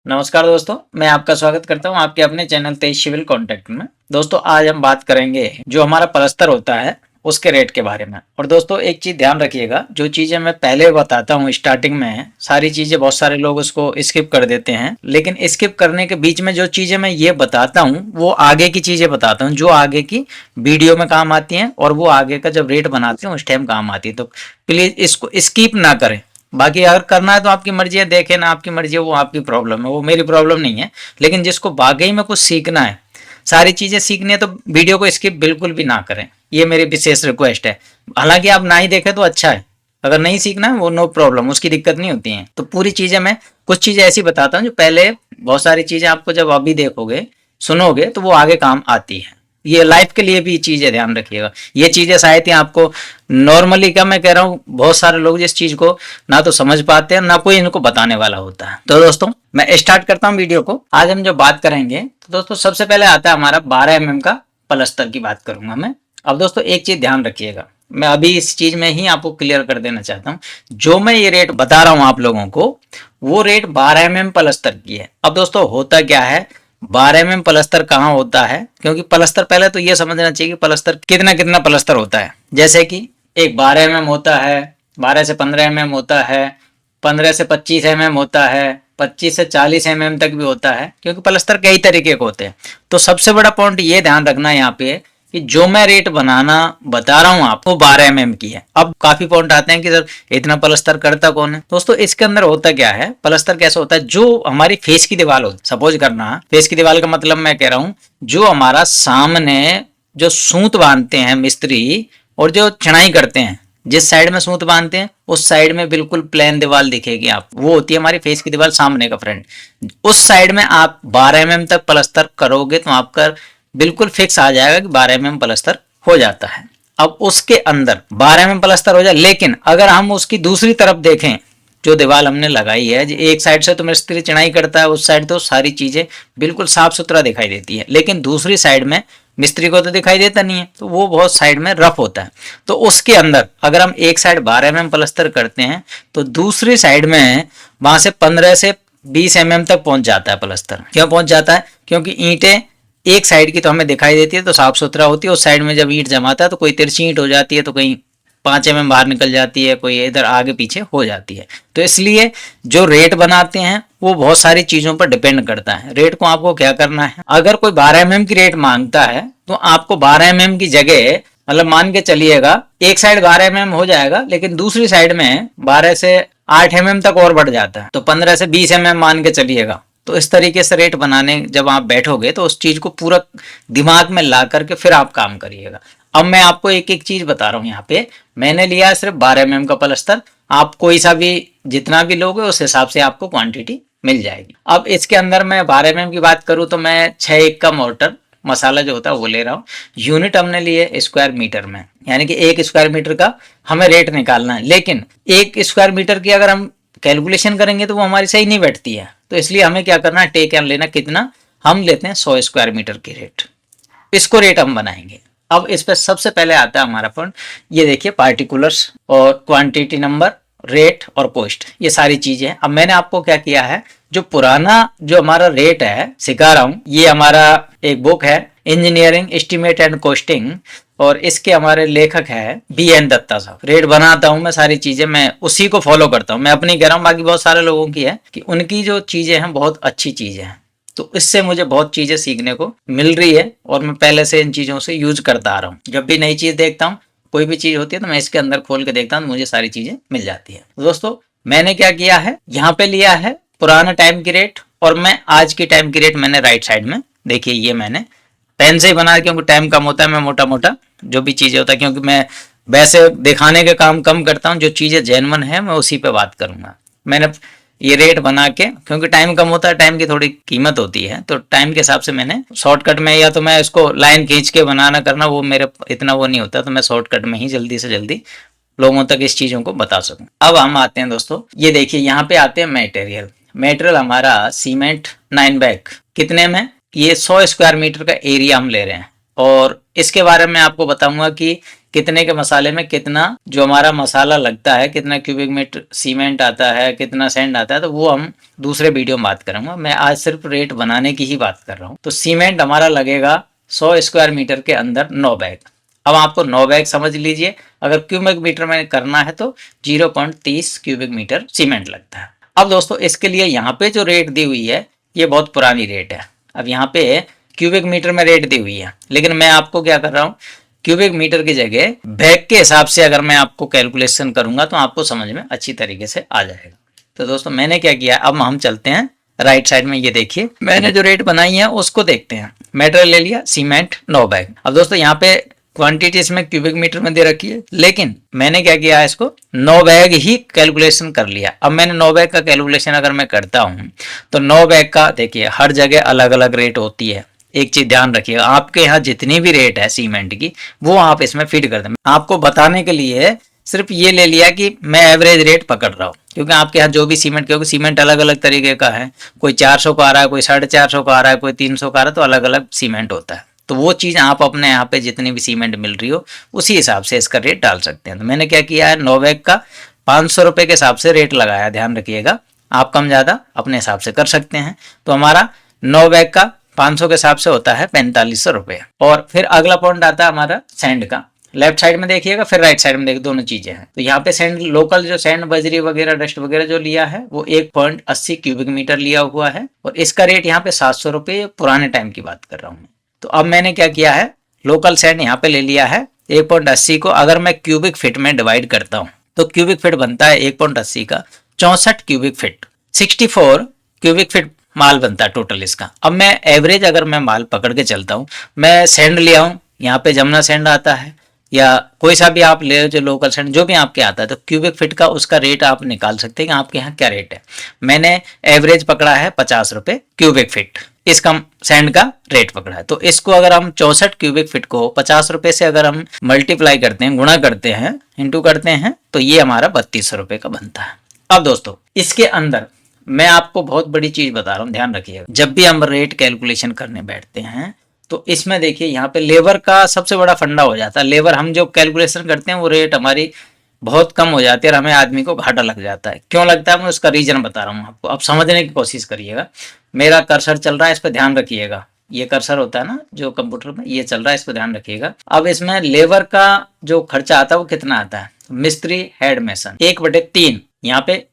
नमस्कार दोस्तों, मैं आपका स्वागत करता हूं आपके अपने चैनल तेज सिविल कॉन्टैक्ट में। दोस्तों आज हम बात करेंगे जो हमारा पलस्तर होता है उसके रेट के बारे में। और दोस्तों एक चीज ध्यान रखिएगा, जो चीजें मैं पहले बताता हूं स्टार्टिंग में, सारी चीजें बहुत सारे लोग उसको स्किप कर देते हैं, लेकिन स्किप करने के बीच में जो चीजें मैं ये बताता हूँ वो आगे की चीजें बताता हूँ जो आगे की वीडियो में काम आती हैं और वो आगे का जब रेट बनाते हैं उस टाइम काम आती है। तो प्लीज इसको स्किप ना करें। बाकी अगर करना है तो आपकी मर्जी है, देखें ना, आपकी मर्जी है, वो आपकी प्रॉब्लम है, वो मेरी प्रॉब्लम नहीं है। लेकिन जिसको वाकई में कुछ सीखना है, सारी चीजें सीखनी है, तो वीडियो को स्किप बिल्कुल भी ना करें, ये मेरी विशेष रिक्वेस्ट है। हालांकि आप ना ही देखें तो अच्छा है, अगर नहीं सीखना है वो नो प्रॉब्लम, उसकी दिक्कत नहीं होती है। तो पूरी चीजें मैं कुछ चीजें ऐसी बताता हूँ जो पहले बहुत सारी चीजें आपको जब अभी देखोगे सुनोगे तो वो आगे काम आती है। ये लाइफ के लिए भी चीजें ध्यान रखिएगा। ये चीजें शायद ही आपको नॉर्मली, क्या मैं कह रहा हूँ, बहुत सारे लोग जिस चीज को ना तो समझ पाते हैं ना कोई इनको बताने वाला होता है। तो दोस्तों मैं स्टार्ट करता हूँ वीडियो को। आज हम जो बात करेंगे तो दोस्तों सबसे पहले आता है हमारा 12 mm का पलस्तर की बात करूंगा मैं। अब दोस्तों एक चीज ध्यान रखिएगा, मैं अभी इस चीज में ही आपको क्लियर कर देना चाहता हूँ। जो मैं ये रेट बता रहा हूँ आप लोगों को, वो रेट 12 mm पलस्तर की है। अब दोस्तों होता क्या है, 12 mm पलस्तर कहाँ होता है, क्योंकि पलस्तर पहले तो ये समझना चाहिए कि पलस्तर कितना कितना पलस्तर होता है। जैसे कि एक 12 mm होता है, 12 से 15 mm होता है, 15 से 25 mm होता है, 25 से 40 mm तक भी होता है, क्योंकि पलस्तर कई तरीके के होते हैं। तो सबसे बड़ा पॉइंट ये ध्यान रखना है यहाँ पे कि जो मैं रेट बनाना बता रहा हूँ आपको 12 mm की है। अब काफी पॉइंट आते हैं कि सर इतना पलस्तर करता कौन है। दोस्तों इसके अंदर होता क्या है, पलस्तर कैसे होता है, जो हमारी फेस की दीवार होती, सपोज करना फेस की दीवार का मतलब मैं कह रहा हूँ जो हमारा सामने जो सूत बांधते हैं मिस्त्री और जो चढ़ाई करते हैं, जिस साइड में सूत बांधते हैं उस साइड में बिल्कुल प्लेन दीवार दिखेगी आप, वो होती है हमारी फेस की दीवार सामने का फ्रंट। उस साइड में आप 12 mm तक पलस्तर करोगे तो आपका बिल्कुल फिक्स आ जाएगा कि 12 mm पलस्तर हो जाता है। अब उसके अंदर 12 mm पलस्तर हो जाए, लेकिन अगर हम उसकी दूसरी तरफ देखें, जो दीवार हमने लगाई है, एक साइड से तो मिस्त्री चिनाई करता है, उस साइड तो सारी चीजें बिल्कुल साफ सुथरा दिखाई देती है, लेकिन दूसरी साइड में मिस्त्री को तो दिखाई देता नहीं है, तो वो बहुत साइड में रफ होता है। तो उसके अंदर अगर हम एक साइड 12 mm पलस्तर करते हैं तो दूसरी साइड में वहां से 15 से 20 mm तक पहुंच जाता है पलस्तर। क्यों पहुंच जाता है, क्योंकि ईंटें एक साइड की तो हमें दिखाई देती है तो साफ सुथरा होती है, उस साइड में जब ईंट जमाता है तो कोई तिरछी ईंट हो जाती है, तो कहीं 5 mm बाहर निकल जाती है, कोई इधर आगे पीछे हो जाती है। तो इसलिए जो रेट बनाते हैं वो बहुत सारी चीजों पर डिपेंड करता है। रेट को आपको क्या करना है, अगर कोई 12 mm की रेट मांगता है तो आपको 12 mm की जगह, मतलब मान के चलिएगा एक साइड 12 mm हो जाएगा, लेकिन दूसरी साइड में 12 से 8 mm तक और बढ़ जाता है, तो 15 से 20 mm मान के चलिएगा। तो इस तरीके से रेट बनाने जब आप बैठोगे तो उस चीज को पूरा दिमाग में ला करके फिर आप काम करिएगा। अब मैं आपको एक एक चीज बता रहा हूँ। यहाँ पे मैंने लिया है सिर्फ 12 mm का पलस्तर, आप कोई सा भी जितना भी लोगे उस हिसाब से आपको क्वांटिटी मिल जाएगी। अब इसके अंदर मैं 12 mm की बात करूँ तो मैं 6 का मोर्टर मसाला जो होता है वो ले रहा हूँ। यूनिट हमने लिए स्क्वायर मीटर में, यानी कि 1 स्क्वायर मीटर का हमें रेट निकालना है, लेकिन 1 स्क्वायर मीटर की अगर हम कैलकुलेशन करेंगे तो वो हमारी सही नहीं बैठती है। तो इसलिए हमें क्या करना है, टेक एन लेना, कितना हम लेते हैं 100 स्क्वायर मीटर की रेट, इसको रेट हम बनाएंगे। अब इस पर सबसे पहले आता है हमारा पॉइंट, ये देखिए पार्टिकुलर्स और क्वांटिटी नंबर, रेट और पोस्ट, ये सारी चीजें हैं। अब मैंने आपको क्या किया है, जो पुराना जो हमारा रेट है सिखा रहा हूं, ये हमारा एक बुक है इंजीनियरिंग एस्टिमेट एंड कॉस्टिंग, और इसके हमारे लेखक है BN दत्ता साहब। रेट बनाता हूं मैं, सारी चीजें मैं उसी को फॉलो करता हूं, मैं अपनी कह रहा हूं, बाकी बहुत सारे लोगों की है कि उनकी जो चीजें हैं बहुत अच्छी चीजें हैं। तो इससे मुझे बहुत चीजें सीखने को मिल रही है और मैं पहले से इन चीजों से यूज करता आ रहा हूँ। जब भी नई चीज देखता हूँ, कोई भी चीज होती है तो मैं इसके अंदर खोल के देखता हूँ, मुझे सारी चीजें मिल जाती है। तो दोस्तों मैंने क्या किया है, यहाँ पे लिया है पुराना टाइम की रेट और मैं आज की टाइम की रेट मैंने राइट साइड में, देखिए ये मैंने पेन से ही बनाया, क्योंकि टाइम कम होता है, मैं मोटा मोटा जो भी चीजें होता है, क्योंकि मैं वैसे दिखाने के काम कम करता हूँ, जो चीजें जेन्युइन है मैं उसी पे बात करूंगा। मैंने ये रेट बना के, क्योंकि टाइम कम होता है, टाइम की थोड़ी कीमत होती है, तो टाइम के हिसाब से मैंने शॉर्टकट में, या तो मैं इसको लाइन खींच के बनाना करना, वो मेरे इतना वो नहीं होता, तो मैं शॉर्टकट में ही जल्दी से जल्दी लोगों तक इस चीजों को बता सकूं। अब हम आते हैं दोस्तों, ये देखिए यहाँ पे आते हैं मटेरियल। मटेरियल हमारा सीमेंट 9 बैग कितने में, ये 100 स्क्वायर मीटर का एरिया हम ले रहे हैं, और इसके बारे में आपको बताऊंगा कि कितने के मसाले में कितना जो हमारा मसाला लगता है, कितना क्यूबिक मीटर सीमेंट आता है, कितना सैंड आता है, तो वो हम दूसरे वीडियो में बात करूंगा। मैं आज सिर्फ रेट बनाने की ही बात कर रहा हूँ। तो सीमेंट हमारा लगेगा 100 स्क्वायर मीटर के अंदर 9 बैग। अब आपको 9 बैग समझ लीजिए, अगर क्यूबिक मीटर में करना है तो 0.30 क्यूबिक मीटर सीमेंट लगता है। अब दोस्तों इसके लिए यहाँ पे जो रेट दी हुई है ये बहुत पुरानी रेट है। अब यहाँ पे क्यूबिक मीटर में रेट दी हुई है, लेकिन मैं आपको क्या कर रहा हूँ, क्यूबिक मीटर की जगह बैग के हिसाब से अगर मैं आपको कैलकुलेशन करूंगा तो आपको समझ में अच्छी तरीके से आ जाएगा। तो दोस्तों मैंने क्या किया, अब हम चलते हैं राइट साइड में। ये देखिए मैंने जो रेट बनाई है उसको देखते हैं। मेटेरियल ले लिया सीमेंट 9 बैग। अब दोस्तों यहाँ पे क्वांटिटी इसमें क्यूबिक मीटर में दे रखी है, लेकिन मैंने क्या किया है, इसको 9 बैग ही कैलकुलेशन कर लिया। अब मैंने 9 बैग का कैलकुलेशन अगर मैं करता हूं तो 9 बैग का देखिए हर जगह अलग अलग रेट होती है। एक चीज ध्यान रखिएगा, आपके यहाँ जितनी भी रेट है सीमेंट की वो आप इसमें फिट कर दें। आपको बताने के लिए सिर्फ ये ले लिया कि मैं एवरेज रेट पकड़ रहा हूँ, क्योंकि आपके यहाँ जो भी सीमेंट, क्योंकि सीमेंट अलग अलग तरीके का है, कोई 400 का आ रहा है, कोई 450 का आ रहा है, कोई 300 का आ रहा है, तो अलग अलग सीमेंट होता है। तो वो चीज़ आप अपने यहाँ पे जितनी भी सीमेंट मिल रही हो उसी हिसाब से इसका रेट डाल सकते हैं। तो मैंने क्या किया है, 9 बैग का 500 रुपये के हिसाब से रेट लगाया। ध्यान रखिएगा, आप कम ज़्यादा अपने हिसाब से कर सकते हैं। तो हमारा 9 बैग का 500 के हिसाब से होता है 4500 रुपये। और फिर अगला पॉइंट आता है हमारा सैंड का। लेफ्ट साइड में देखिएगा, फिर राइट साइड में देखिए, दोनों चीजें हैं। तो यहाँ पे सैंड लोकल जो सैंड बजरी वगैरह डस्ट वगैरह जो लिया है वो 1.80 क्यूबिक मीटर लिया हुआ है, और इसका रेट यहाँ पे 700 रुपये पुराने टाइम की बात कर रहा हूँ मैं। तो अब मैंने क्या किया है, लोकल सैंड यहाँ पे ले लिया है 1.80 को। अगर मैं क्यूबिक फिट में डिवाइड करता हूँ तो क्यूबिक फिट बनता है 1.80 का 64 क्यूबिक फिट, 64 क्यूबिक फिट माल बनता है टोटल इसका। अब मैं एवरेज अगर मैं माल पकड़ के चलता हूँ, मैं सैंड ले आऊँ, यहाँ पे जमुना सैंड आता है या कोई सा भी आप ले जो लोकल सैंड जो भी आपके आता है, तो क्यूबिक फिट का उसका रेट आप निकाल सकते हैं कि आपके यहाँ क्या रेट है। मैंने एवरेज पकड़ा है 50 रुपये क्यूबिक फिट, इसका सैंड का रेट पकड़ा है। तो इसको अगर हम 64 क्यूबिक फिट को 50 रुपये से अगर हम मल्टीप्लाई करते हैं, गुणा करते हैं, इंटू करते हैं, तो ये हमारा 3200 रुपये का बनता है। अब दोस्तों इसके अंदर मैं आपको बहुत बड़ी चीज बता रहा हूँ, ध्यान रखिएगा। जब भी हम रेट कैलकुलेशन करने बैठते हैं तो इसमें देखिए यहाँ पे लेबर का सबसे बड़ा फंडा हो जाता है। लेबर हम जो कैलकुलेशन करते हैं वो रेट हमारी बहुत कम हो जाती है और हमें आदमी को घाटा लग जाता है। क्यों लगता है, मैं उसका रीजन बता रहा हूँ आपको, अब समझने की कोशिश करिएगा। मेरा कर्सर चल रहा है, इस पर ध्यान रखिएगा। ये कर्सर होता है ना जो कंप्यूटर में, ये चल रहा है, इस पर ध्यान रखिएगा। अब इसमें लेबर का जो खर्चा आता है वो कितना आता है, मिस्त्री हेड मैसन 1/3, यहाँ पे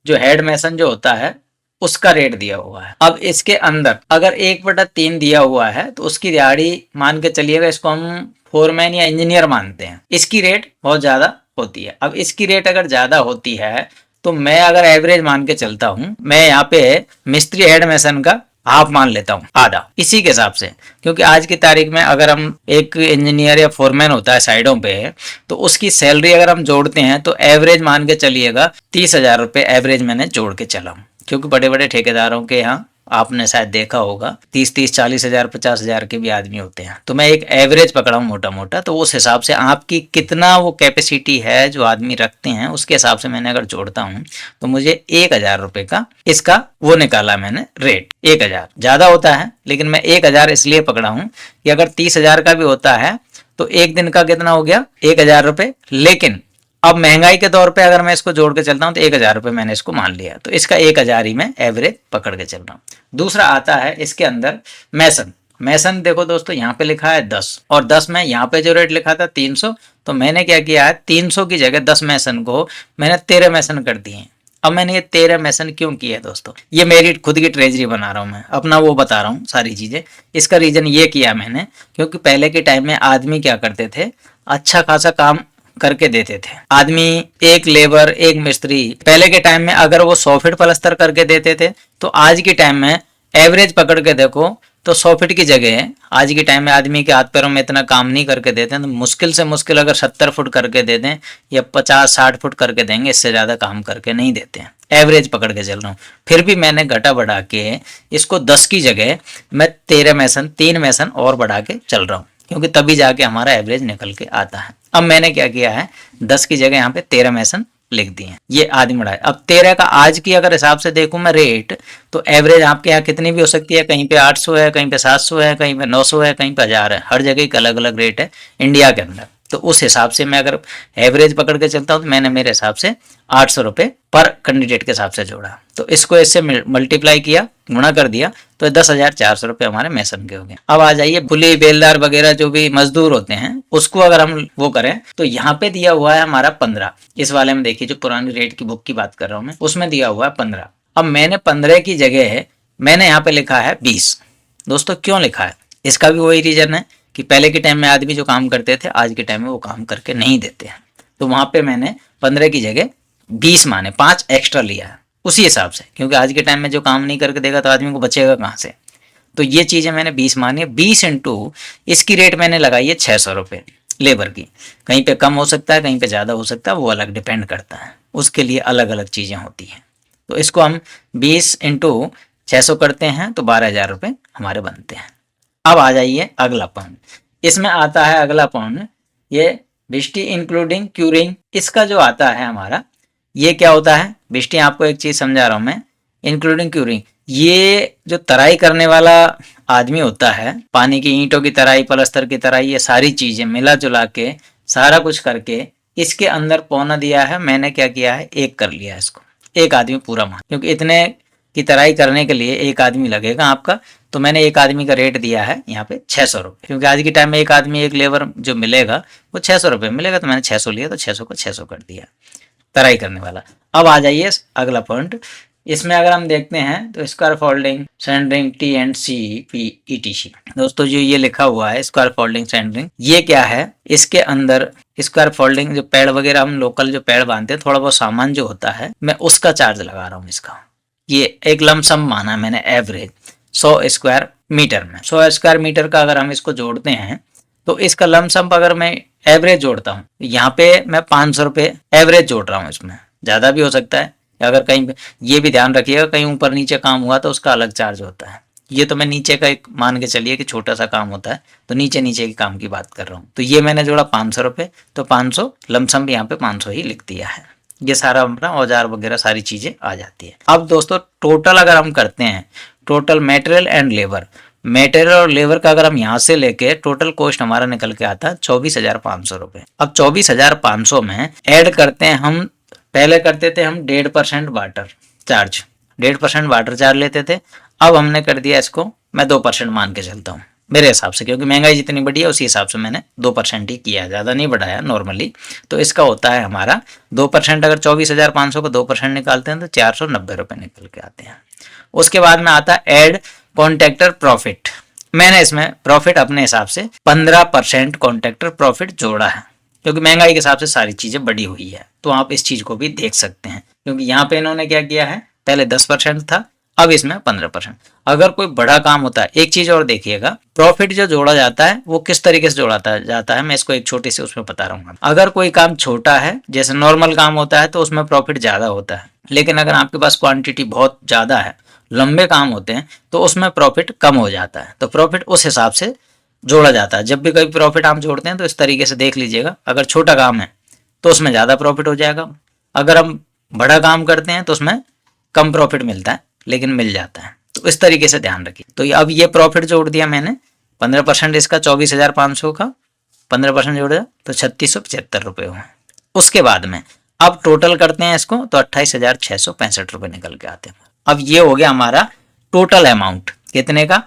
जो हेड मैसन जो होता है उसका रेट दिया हुआ है। अब इसके अंदर अगर 1/3 दिया हुआ है तो उसकी दिहाड़ी मान के चलिएगा, इसको हम फोरमैन या इंजीनियर मानते हैं, इसकी रेट बहुत ज्यादा होती है। अब इसकी रेट अगर ज्यादा होती है तो मैं अगर एवरेज मान के चलता हूं, मैं यहाँ पे मिस्त्री हेड मैसन का हाफ मान लेता हूँ, आधा, इसी के हिसाब से। क्योंकि आज की तारीख में अगर हम एक इंजीनियर या फोरमैन होता है साइडों पे, तो उसकी सैलरी अगर हम जोड़ते हैं तो एवरेज मान के चलिएगा 30,000 रुपये एवरेज मैंने जोड़ के चला हूँ। क्योंकि बड़े बड़े ठेकेदारों के यहाँ आपने शायद देखा होगा 30-30, 40,000, 50,000 के भी आदमी होते हैं। तो मैं एक एवरेज पकड़ा हूँ मोटा मोटा, तो उस हिसाब से आपकी कितना वो कैपेसिटी है जो आदमी रखते हैं उसके हिसाब से मैंने अगर जोड़ता हूँ तो मुझे 1,000 रुपये का इसका वो निकाला मैंने रेट। 1,000 ज्यादा होता है, लेकिन मैं 1,000 इसलिए पकड़ा हूँ कि अगर 30,000 का भी होता है तो एक दिन का कितना हो गया, 1,000 रुपये। लेकिन अब महंगाई के तौर पे अगर मैं इसको जोड़ के चलता हूं तो 1,000 रुपये मैंने इसको मान लिया, तो इसका 1,000 ही मैं एवरेज पकड़ के चल रहा हूँ। दूसरा आता है इसके अंदर मैसन। मैसन देखो दोस्तों यहाँ पे लिखा है 10, और 10 में यहाँ पे जो रेट लिखा था 300, तो मैंने क्या किया है 300 की जगह 10 मैसन को मैंने 13 मैसन कर दिए। अब मैंने ये 13 मैसन क्यों किया है दोस्तों, ये मेरी खुद की ट्रेजरी बना रहा हूँ, मैं अपना वो बता रहा हूँ सारी चीजें। इसका रीजन ये किया मैंने, क्योंकि पहले के टाइम में आदमी क्या करते थे, अच्छा खासा काम करके देते थे। आदमी एक लेबर एक मिस्त्री पहले के टाइम में अगर वो 100 फीट पलस्तर करके देते थे, तो आज के टाइम में एवरेज पकड़ के देखो तो 100 फीट की जगह आज के टाइम में आदमी के हाथ पैरों में इतना काम नहीं करके देते हैं। तो मुश्किल से मुश्किल अगर 70 फुट करके दे दें या 50-60 फुट करके देंगे, इससे ज्यादा काम करके नहीं देते हैं। एवरेज पकड़ के चल रहा हूँ। फिर भी मैंने घटा बढ़ा के इसको 10 की जगह मैं 13 मैसन 3 मैसन और बढ़ा के चल रहा हूँ, क्योंकि तभी जाके हमारा एवरेज निकल के आता है। अब मैंने क्या किया है 10 की जगह यहाँ पे 13 मैसन लिख दिए, ये आदमी बढ़ाए। अब 13 का आज की अगर हिसाब से देखूं मैं रेट, तो एवरेज आपके यहाँ कितनी भी हो सकती है, कहीं पे 800 है, कहीं पे 700 है, कहीं पे 900 है, कहीं पे 1000 है, हर जगह एक अलग अलग रेट है इंडिया के अंदर। तो उस हिसाब से मैं अगर एवरेज पकड़ के चलता हूँ तो मैंने मेरे हिसाब से 800 रुपये पर कैंडिडेट के हिसाब से जोड़ा। तो इसको इससे मल्टीप्लाई किया, गुणा कर दिया, तो 10,400 रुपये हमारे मैसन के हो गए। अब आ जाइए कुली बेलदार वगैरह जो भी मजदूर होते हैं उसको अगर हम वो करें तो यहाँ पे दिया हुआ है हमारा 15। इस वाले में देखिए जो पुरानी रेट की बुक की बात कर रहा हूँ मैं, उसमें दिया हुआ है 15। अब मैंने 15 की जगह मैंने यहाँ पे लिखा है 20। दोस्तों क्यों लिखा है, इसका भी वही रीजन है कि पहले के टाइम में आदमी जो काम करते थे आज के टाइम में वो काम करके नहीं देते हैं। तो वहां पे मैंने 15 की जगह 20 माने 5 एक्स्ट्रा लिया है उसी हिसाब से, क्योंकि आज के टाइम में जो काम नहीं करके देगा तो आदमी को बचेगा कहाँ से। तो ये चीजें मैंने 20 मानी है। 20 इंटू इसकी रेट मैंने लगाई है 600 रुपये लेबर की। कहीं पे कम हो सकता है, कहीं पे ज़्यादा हो सकता है, वो अलग डिपेंड करता है, उसके लिए अलग अलग चीज़ें होती हैं। तो इसको हम 20 इंटू 600 करते हैं तो 12,000 रुपये हमारे बनते हैं। अब आ जाइए अगला पॉइंट, इसमें आता है अगला पॉइंट ये बिस्टी इंक्लूडिंग क्यूरिंग। इसका जो आता है हमारा, ये क्या होता है, बिस्टी आपको एक चीज समझा रहा हूं मैं, इंक्लूडिंग क्यूरिंग, ये जो तराई करने वाला आदमी होता है, पानी की ईंटों की तराई, पलस्तर की तराई, ये सारी चीजें मिला जुला के सारा कुछ करके इसके अंदर पौना दिया है। मैंने क्या किया है, एक कर लिया है इसको, एक आदमी पूरा मान, क्योंकि इतने की तराई करने के लिए एक आदमी लगेगा आपका। तो मैंने एक आदमी का रेट दिया है यहाँ पे 600 रुपये, क्योंकि आज के टाइम में एक आदमी एक लेबर जो मिलेगा वो 600 रुपये मिलेगा। तो मैंने 600 लिया, तो 600 को 600 कर दिया तराई करने वाला। अब आ जाइए अगला पॉइंट, इसमें अगर हम देखते हैं तो स्क्वायर फोल्डिंग सेंटरिंग TNCP/ETC। दोस्तों जो ये लिखा हुआ है स्क्वायर फोल्डिंग सेंटरिंग, ये क्या है, इसके अंदर स्क्वायर फोल्डिंग जो पेड़ वगैरह हम लोकल जो पेड़ बांधते हैं, थोड़ा बहुत सामान जो होता है, मैं उसका चार्ज लगा रहा हूँ इसका। ये एक लमसम माना मैंने एवरेज 100 स्क्वायर मीटर में। 100 स्क्वायर मीटर का अगर हम इसको जोड़ते हैं तो इसका लमसम अगर मैं एवरेज जोड़ता हूँ, यहाँ पे मैं 500 रुपये एवरेज जोड़ रहा हूँ, इसमें ज़्यादा भी हो सकता है। अगर कहीं ये भी ध्यान रखिएगा कहीं ऊपर नीचे काम हुआ तो उसका अलग चार्ज होता है। ये तो मैं नीचे का एक मान के चलिए कि छोटा सा काम होता है, तो नीचे नीचे के काम की बात कर रहा हूँ। तो ये मैंने जोड़ा 500 रुपये, तो 500 लमसम भी यहाँ पे 500 ही लिख दिया है। ये सारा अपना औजार वगैरह सारी चीजें आ जाती है। अब दोस्तों टोटल अगर हम करते हैं, total material and labour, material और लेबर का अगर हम यहाँ से लेके टोटल कॉस्ट हमारा निकल के आता है 24,500 रुपये। अब 24,500 में ऐड करते हैं हम, पहले करते थे हम 1.5% वाटर चार्ज, 1.5% वाटर चार्ज लेते थे। अब हमने कर दिया इसको, मैं 2% मान के चलता हूँ मेरे हिसाब से, क्योंकि महंगाई जितनी बढ़ी है उसी हिसाब से मैंने 2% ही किया है, ज़्यादा नहीं बढ़ाया नॉर्मली। तो इसका होता है हमारा 2%, अगर 24,500 को 2% निकालते हैं तो 490 रुपये निकल के आते हैं। उसके बाद में आता है एड कॉन्ट्रैक्टर प्रॉफिट। मैंने इसमें प्रॉफिट अपने हिसाब से 15% कॉन्ट्रैक्टर प्रॉफिट जोड़ा है, क्योंकि महंगाई के हिसाब से सारी चीज़ें बढ़ी हुई है। तो आप इस चीज़ को भी देख सकते हैं, क्योंकि यहाँ पे इन्होंने क्या किया है, पहले 10% था, अब इसमें 15%। अगर कोई बड़ा काम होता है, एक चीज और देखिएगा, प्रॉफिट जो जोड़ा जाता है वो किस तरीके से जोड़ा जाता है, मैं इसको एक छोटी सी उसमें बता रहा हूँ। अगर कोई काम छोटा है, जैसे नॉर्मल काम होता है, तो उसमें प्रॉफिट ज्यादा होता है। लेकिन अगर आपके पास क्वांटिटी बहुत ज्यादा है, लंबे काम होते हैं, तो उसमें प्रॉफिट कम हो जाता है। तो प्रॉफिट उस हिसाब से जोड़ा जाता है। जब भी कभी प्रॉफिट आप जोड़ते हैं तो इस तरीके से देख लीजिएगा, अगर छोटा काम है तो उसमें ज्यादा प्रॉफिट हो जाएगा, अगर हम बड़ा काम करते हैं तो उसमें कम प्रॉफिट मिलता है, लेकिन मिल जाता है। तो इस तरीके से ध्यान रखिए। तो अब ये प्रॉफिट जोड़ दिया मैंने 15% इसका, 24,500 का 15% जोड़ा तो 3,675 रुपये हुए। उसके बाद में अब टोटल करते हैं इसको तो 28,665 रुपये निकल के आते हैं। अब ये हो गया हमारा टोटल अमाउंट, कितने का,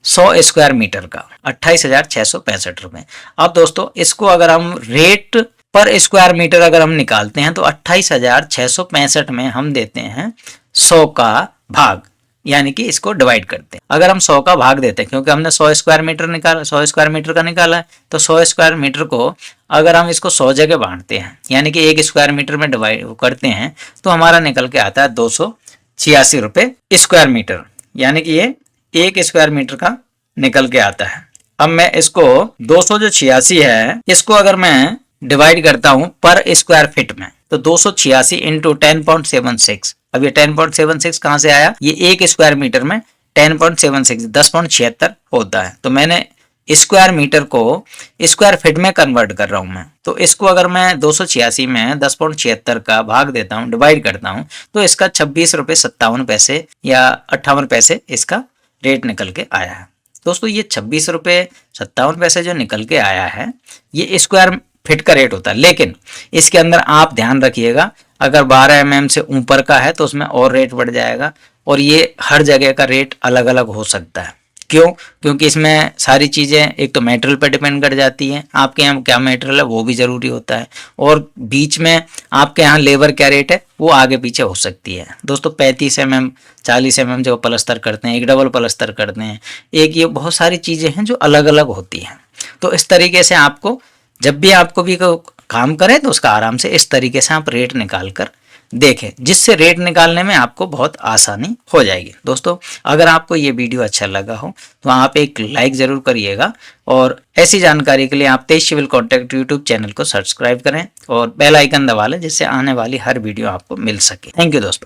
100 स्क्वायर मीटर का 28,665 रुपये। अब दोस्तों इसको अगर हम रेट पर स्क्वायर मीटर अगर हम निकालते हैं तो 28,665 में हम देते हैं 100 का भाग, यानी कि इसको डिवाइड करते हैं। अगर हम 100 का भाग देते हैं, क्योंकि हमने 100 स्क्वायर मीटर निकाला, 100 स्क्वायर मीटर का निकाला है, तो 100 स्क्वायर मीटर को अगर हम इसको 100 जगह बांटते हैं, यानी कि 1 स्क्वायर मीटर में डिवाइड करते हैं, तो हमारा निकल के आता है 286 रुपये स्क्वायर मीटर, यानी कि ये 1 स्क्वायर मीटर का निकल के आता है। अब मैं इसको 286 है, इसको अगर मैं डिवाइड करता हूं पर स्क्वायर फीट में, तो 286 इंटू 10.76। अब ये 10.76 कहां से आया, ये 1 स्क्वायर मीटर में 10.76 10.76 होता है। तो मैंने स्क्वायर मीटर को स्क्वायर फीट में कन्वर्ट कर रहा हूं मैं। तो इसको अगर मैं 286 में 10.76 का भाग देता हूं, डिवाइड करता हूं, तो इसका 26 रुपये 57 पैसे या 58 पैसे इसका रेट निकल के आया है। दोस्तों ये 26 रुपये 57 पैसे जो निकल के आया है, ये स्क्वायर फिट का रेट होता है। लेकिन इसके अंदर आप ध्यान रखिएगा, अगर 12 mm से ऊपर का है तो उसमें और रेट बढ़ जाएगा, और ये हर जगह का रेट अलग अलग हो सकता है। क्यों? क्योंकि इसमें सारी चीज़ें एक तो मटेरियल पर डिपेंड कर जाती हैं, आपके यहाँ क्या मटेरियल है वो भी ज़रूरी होता है, और बीच में आपके यहाँ लेबर क्या रेट है वो आगे पीछे हो सकती है। दोस्तों 35 mm 40 mm जो पलस्तर करते हैं, एक डबल पलस्तर करते हैं, एक, ये बहुत सारी चीज़ें हैं जो अलग अलग होती हैं। तो इस तरीके से आपको जब भी आपको भी काम करें तो उसका आराम से इस तरीके से आप रेट निकाल कर देखें, जिससे रेट निकालने में आपको बहुत आसानी हो जाएगी। दोस्तों अगर आपको ये वीडियो अच्छा लगा हो तो आप एक लाइक ज़रूर करिएगा, और ऐसी जानकारी के लिए आप तेज सिविल कॉन्टैक्ट यूट्यूब चैनल को सब्सक्राइब करें और बेल आइकन दबा लें, जिससे आने वाली हर वीडियो आपको मिल सके। थैंक यू दोस्तों।